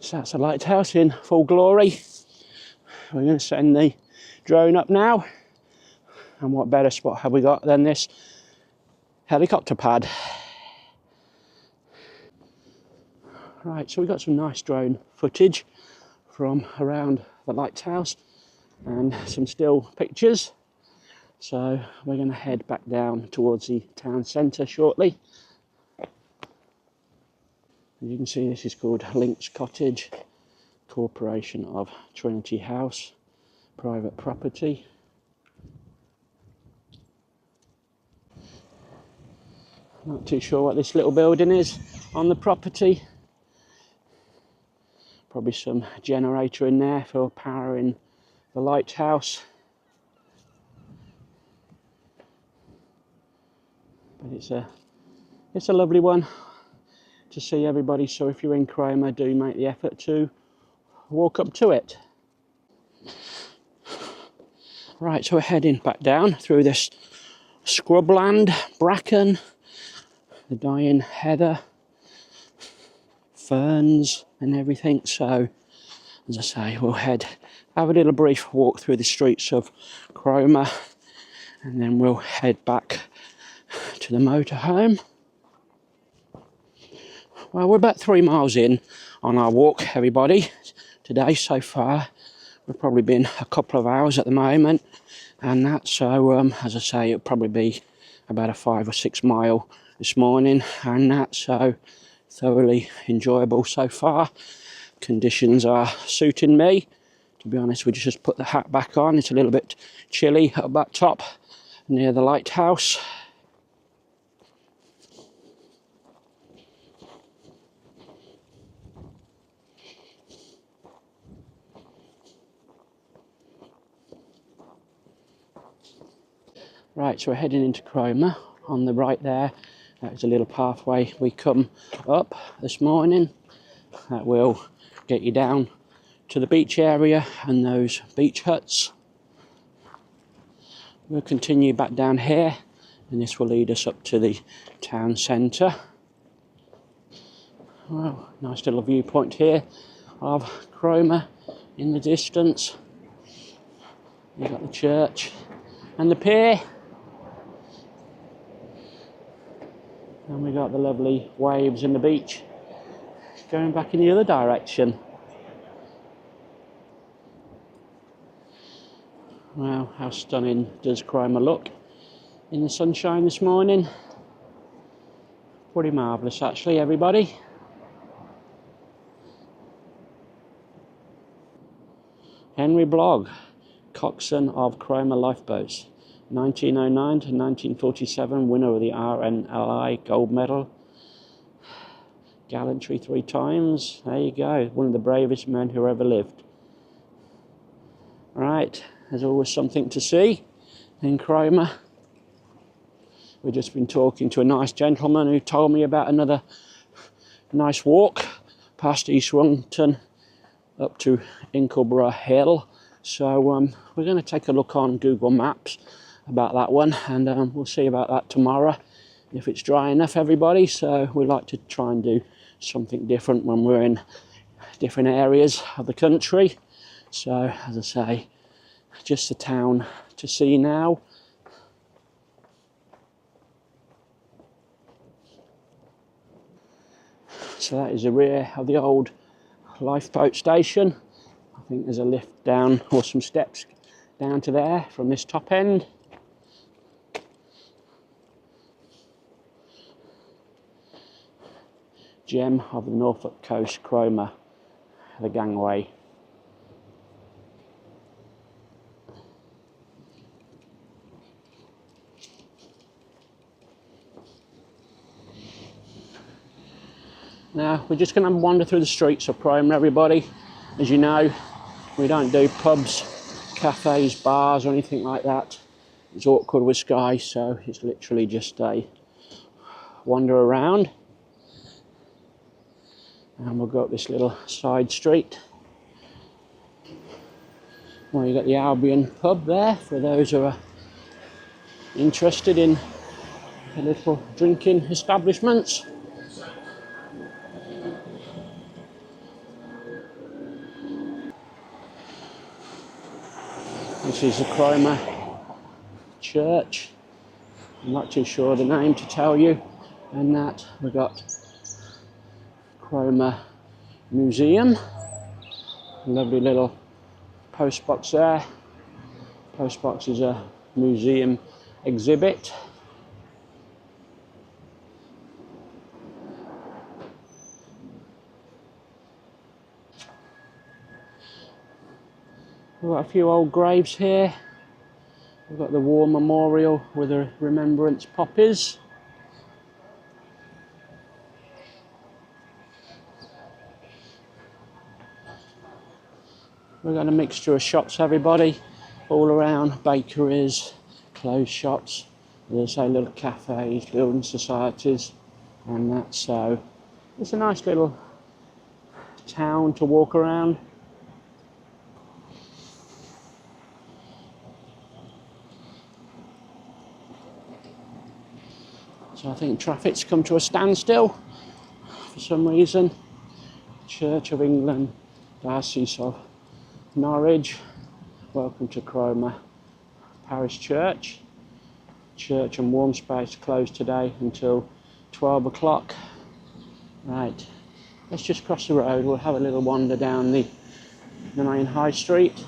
So that's the lighthouse in full glory. We're going to send the drone up now. And what better spot have we got than this helicopter pad? Right, so we've got some nice drone footage from around the lighthouse and some still pictures. So we're going to head back down towards the town centre shortly. As you can see, this is called Links Cottage, Corporation of Trinity House, private property. Not too sure what this little building is on the property. Probably some generator in there for powering the lighthouse. But it's a lovely one to see everybody, so if you're in Cromer, do make the effort to walk up to it. Right, so we're heading back down through this scrubland, bracken, the dying heather, ferns and everything. So as I say, we'll have a little brief walk through the streets of Cromer and then we'll head back to the motorhome. Well, we're about 3 miles in on our walk, everybody, today so far. We've probably been a couple of hours at the moment and that, so as I say, it'll probably be about a 5 or 6 mile this morning and that, so thoroughly enjoyable so far. Conditions are suiting me. To be honest, we just put the hat back on. It's a little bit chilly up that top near the lighthouse. Right, so we're heading into Cromer. On the right there, there's a little pathway we come up this morning that will get you down to the beach area and those beach huts. We'll continue back down here and this will lead us up to the town centre. Well, nice little viewpoint here of Cromer in the distance. You've got the church and the pier. And we got the lovely waves and the beach going back in the other direction. Wow, how stunning does Cromer look in the sunshine this morning? Pretty marvellous actually, everybody. Henry Blogg, coxswain of Cromer lifeboats. 1909 to 1947, winner of the RNLI gold medal. Gallantry 3 times. There you go, one of the bravest men who ever lived. Right, there's always something to see in Cromer. We've just been talking to a nice gentleman who told me about another nice walk past East Rungton up to Inkleborough Hill. So we're going to take a look on Google Maps about that one, and we'll see about that tomorrow if it's dry enough, everybody. So we like to try and do something different when we're in different areas of the country. So as I say, just the town to see now. So that is the rear of the old lifeboat station. I think there's a lift down or some steps down to there from this top end. Gem of the Norfolk coast, Cromer, the gangway. Now we're just going to wander through the streets of Cromer, everybody. As you know, we don't do pubs, cafes, bars or anything like that. It's awkward with Sky, so it's literally just a wander around. And we'll go up this little side street. Well, you've got the Albion pub there for those who are interested in a little drinking establishments. This is the Cromer Church. I'm not too sure the name to tell you. And that we've got Cromer Museum. Lovely little post box there. Post box is a museum exhibit. We've got a few old graves here. We've got the war memorial with the remembrance poppies. We've got a mixture of shops, everybody, all around, bakeries, clothes shops, as I say, little cafes, building societies, and that. So it's a nice little town to walk around. So I think traffic's come to a standstill for some reason. Church of England, Diocese of Norwich. Welcome to Cromer Parish Church. Church and warm space closed today until 12 o'clock. Right, let's just cross the road. We'll have a little wander down the main high street.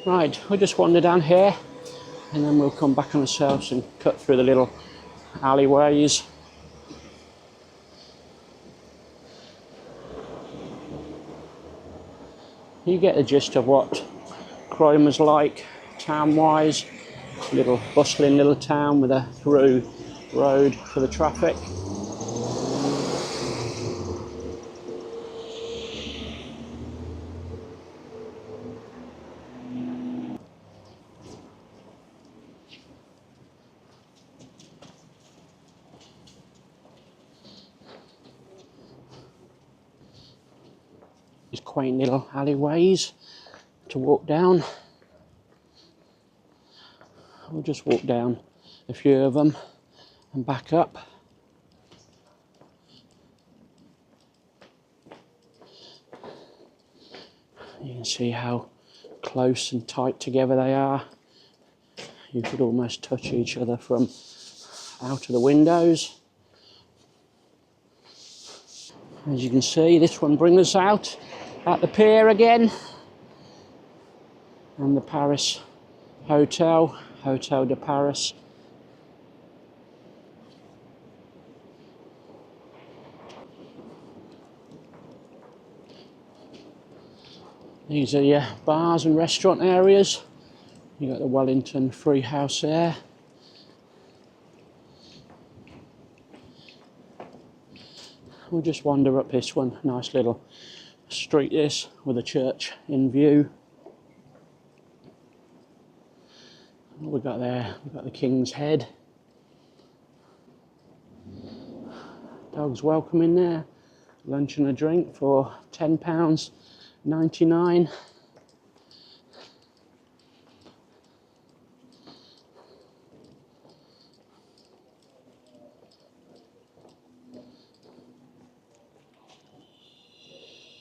Right, we'll just wander down here and then we'll come back on ourselves and cut through the little alleyways. You get the gist of what Cromer's like town-wise. Little bustling little town with a through road for the traffic. These quaint little alleyways to walk down. We'll just walk down a few of them and back up. You can see how close and tight together they are. You could almost touch each other from out of the windows. As you can see, this one brings us out at the pier again. And the Paris Hotel, Hotel de Paris. These are your bars and restaurant areas. You got the Wellington Free House there. We'll just wander up this one. Nice little street this with a church in view. What we got there? We've got the King's Head. Dogs welcome in there. Lunch and a drink for £10.99.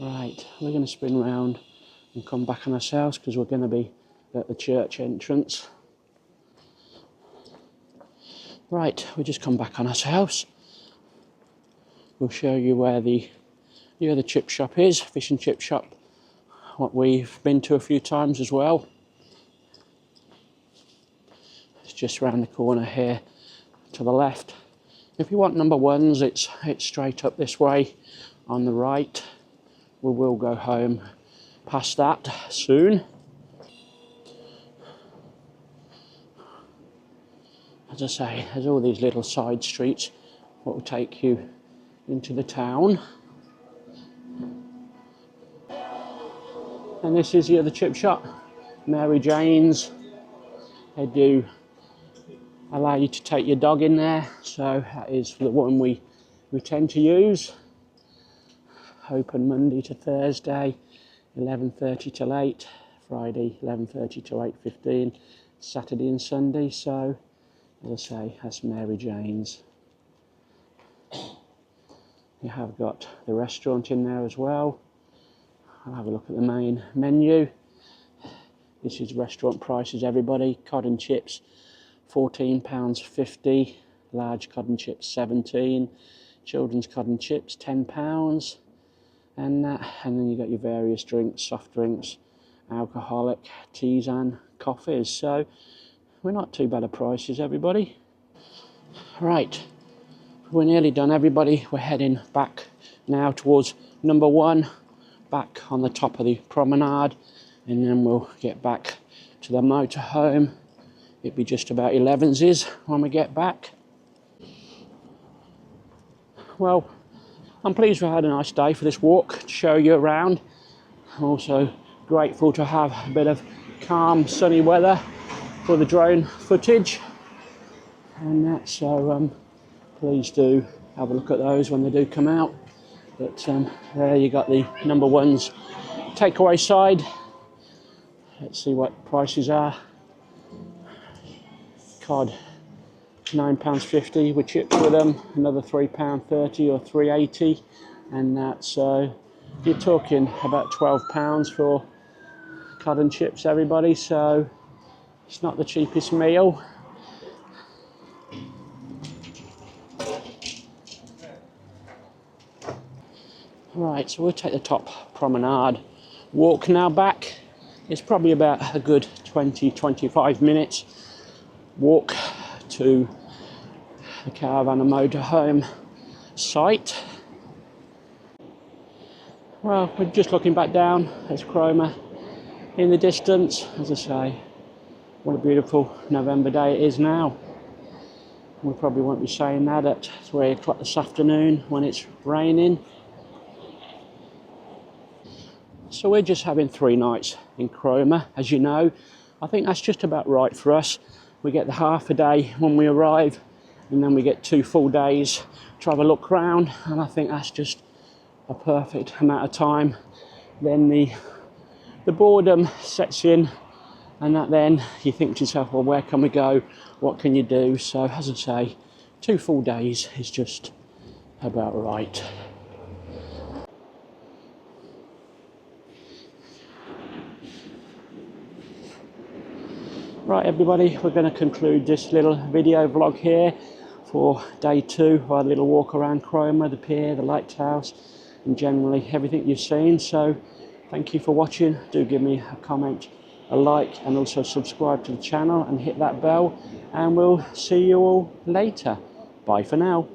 Right, we're going to spin round and come back on ourselves because we're going to be at the church entrance. Right, we'll just come back on ourselves. We'll show you where the other chip shop is, fish and chip shop, what we've been to a few times as well. It's just round the corner here to the left. If you want number ones, it's straight up this way on the right. We will go home past that soon. As I say, there's all these little side streets that will take you into the town. And this is the other chip shop, Mary Jane's. They do allow you to take your dog in there, so that is the one we tend to use. Open Monday to Thursday, 11:30 till 8, Friday 11:30 till 8:15, Saturday and Sunday. So as I say, that's Mary Jane's. You have got the restaurant in there as well. I'll have a look at the main menu. This is restaurant prices, everybody. Cod and chips, £14.50. Large cod and chips, 17. Children's cod and chips, £10. And then you got your various drinks, soft drinks, alcoholic, teas and coffees. So we're not too bad at prices, everybody. Right, we're nearly done, everybody. We're heading back now towards number 1, back on the top of the promenade, and then we'll get back to the motorhome. It'll be just about 11's when we get back. Well, I'm pleased we had a nice day for this walk to show you around. I'm also grateful to have a bit of calm, sunny weather for the drone footage. And that's so please do have a look at those when they do come out. But there you got the number 1's takeaway side. Let's see what prices are. Cod, £9.50 with chips with them, another £3.30 or £3.80, and that's you're talking about £12 for cod and chips, everybody. So it's not the cheapest meal. Right, so we'll take the top promenade walk now back. It's probably about a good 20-25 minutes walk to the caravan and motorhome site. Well, we're just looking back down. There's Cromer in the distance. As I say, what a beautiful November day it is now. We probably won't be saying that at 3 o'clock this afternoon when it's raining. So we're just having 3 nights in Cromer, as you know. I think that's just about right for us. We get the half a day when we arrive, and then we get 2 full days to have a look round, and I think that's just a perfect amount of time. Then the boredom sets in, and that then you think to yourself, well, where can we go? What can you do? So as I say, 2 full days is just about right. Right, everybody, we're going to conclude this little video vlog here for day 2 of our little walk around Cromer, the pier, the lighthouse, and generally everything you've seen. So thank you for watching. Do give me a comment, a like, and also subscribe to the channel and hit that bell, and we'll see you all later. Bye for now.